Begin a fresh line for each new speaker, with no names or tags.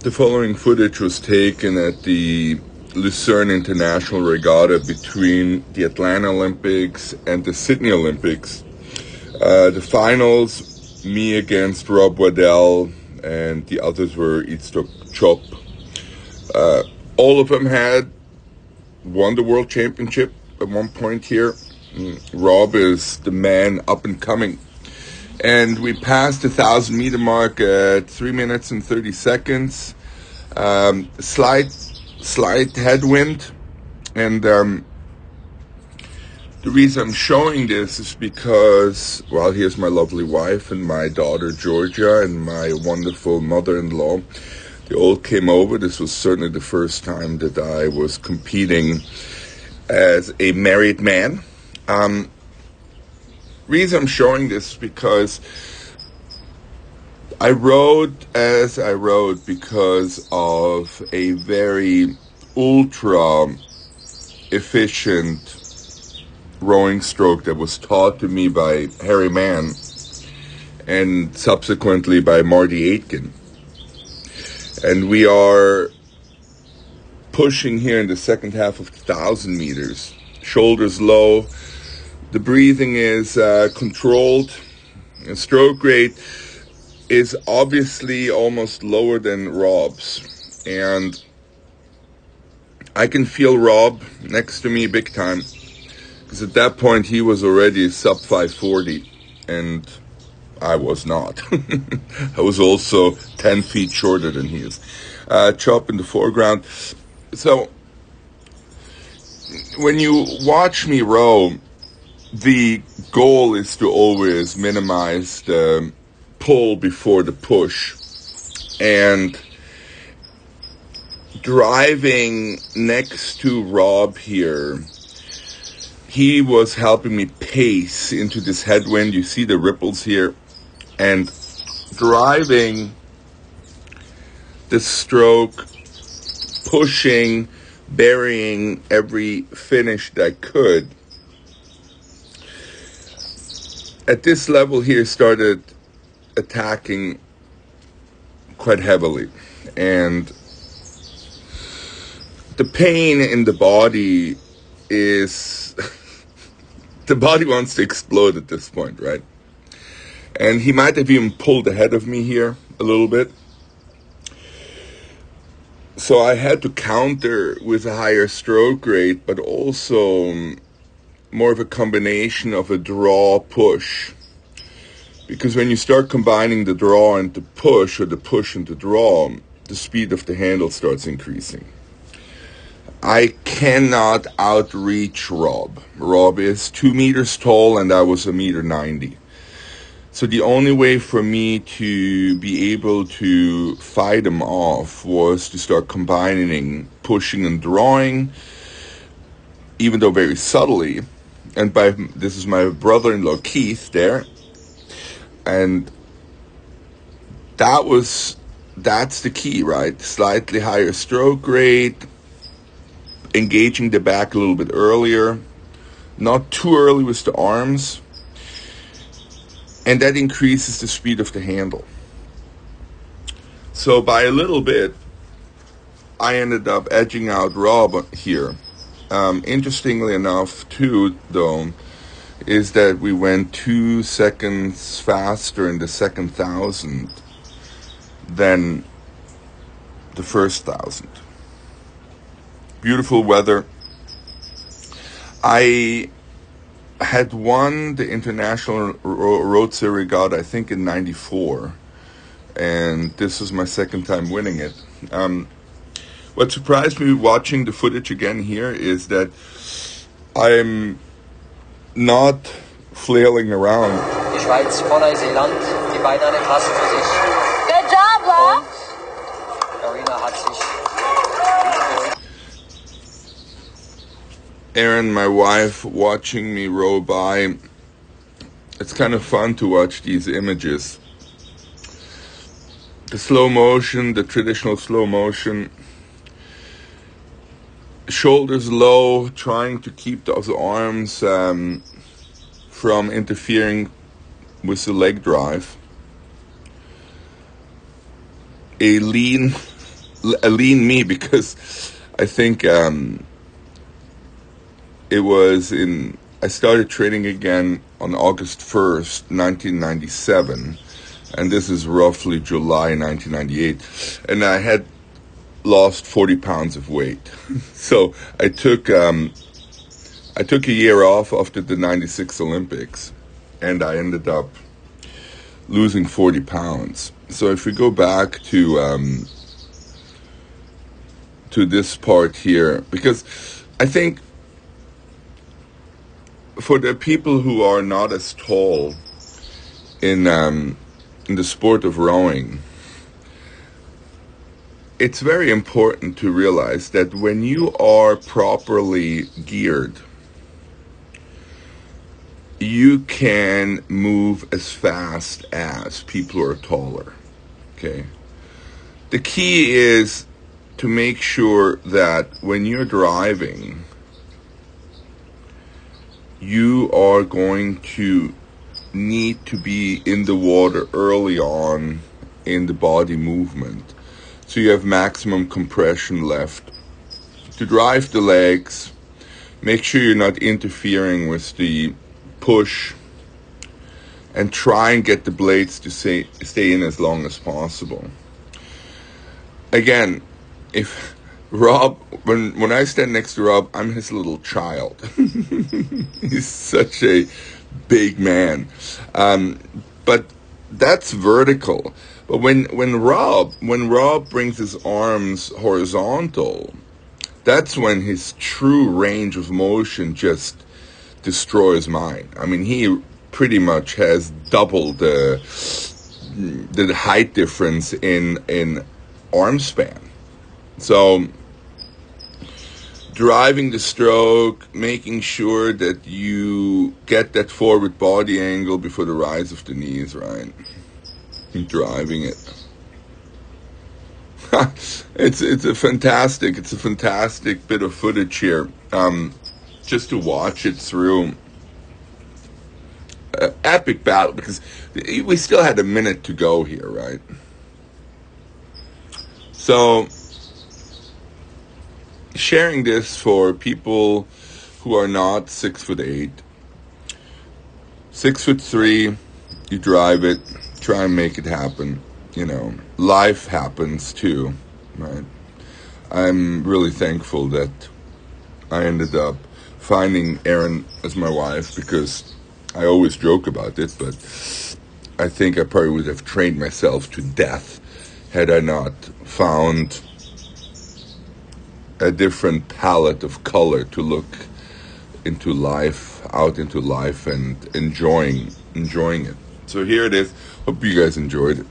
The following footage was taken at the Lucerne International Regatta between the Atlanta Olympics and the Sydney Olympics. The finals, me against Rob Waddell, and the others were Eatstok Chop. All of them had won the world championship at one point here. Rob is the man up and coming. And we passed the 1,000-meter mark at 3 minutes and 30 seconds. Slight headwind. And the reason I'm showing this is because, well, here's my lovely wife and my daughter Georgia and my wonderful mother-in-law. They all came over. This was certainly the first time that I was competing as a married man. Reason I'm showing this is because I rode as I rode because of a very ultra efficient rowing stroke that was taught to me by Harry Mann and subsequently by Marty Aitken. And we are pushing here in the second half of 1,000 meters, shoulders low. The breathing is controlled. The stroke rate is obviously almost lower than Rob's. And I can feel Rob next to me big time. Because at that point he was already sub 540 and I was not. I was also 10 feet shorter than he is. Chop in the foreground. So when you watch me row, the goal is to always minimize the pull before the push. And driving next to Rob here, he was helping me pace into this headwind. You see the ripples here. And driving the stroke, pushing, burying every finish that I could. At this level here, started attacking quite heavily. And the pain in the body is, the body wants to explode at this point, right? And he might have even pulled ahead of me here a little bit. So I had to counter with a higher stroke rate, but also more of a combination of a draw push. Because when you start combining the draw and the push, or the push and the draw, the speed of the handle starts increasing. I cannot outreach Rob. Rob is 2 meters tall and I was 1.90 meters. So the only way for me to be able to fight him off was to start combining pushing and drawing, even though very subtly. And this is my brother-in-law Keith there. And that's the key, right? Slightly higher stroke rate, engaging the back a little bit earlier, not too early with the arms. And that increases the speed of the handle. So by a little bit, I ended up edging out Rob here. Interestingly enough, too, though, is that we went 2 seconds faster in the second 1,000 than the first 1,000. Beautiful weather. I had won the International Road Series Regatta, I think, in 94. And this was my second time winning it. What surprised me watching the footage again here is that I'm not flailing around.
Die Schweiz vor Neuseeland, die beiden eine Klasse für sich.
Good job, Rob!
Karina hat sich
Erin, my wife, watching me row by. It's kind of fun to watch these images. The slow motion, the traditional slow motion. Shoulders low, trying to keep those arms from interfering with the leg drive. A lean a lean me because I think it was I started training again on August 1st, 1997, and this is roughly July 1998, and I had lost 40 pounds of weight. So I took a year off after the 96 Olympics, and I ended up losing 40 pounds. So if we go back to this part here, because I think for the people who are not as tall in the sport of rowing, it's very important to realize that when you are properly geared, you can move as fast as people who are taller. Okay. The key is to make sure that when you're driving, you are going to need to be in the water early on in the body movement, so you have maximum compression left to drive the legs. Make sure you're not interfering with the push, and try and get the blades to stay in as long as possible. Again, if Rob, when I stand next to Rob, I'm his little child. He's such a big man, but that's vertical. But when Rob brings his arms horizontal, that's when his true range of motion just destroys mine. I mean, he pretty much has double the height difference in arm span. So driving the stroke, making sure that you get that forward body angle before the rise of the knees, right? And driving it. It's a fantastic bit of footage here. Just to watch it through. Epic battle, because we still had a minute to go here, right? So sharing this for people who are not 6'8", 6'3", you drive it, try and make it happen. You know, life happens too, right? I'm really thankful that I ended up finding Erin as my wife, because I always joke about it, but I think I probably would have trained myself to death had I not found a different palette of color to look into life, and enjoying it. So here it is. Hope you guys enjoyed it.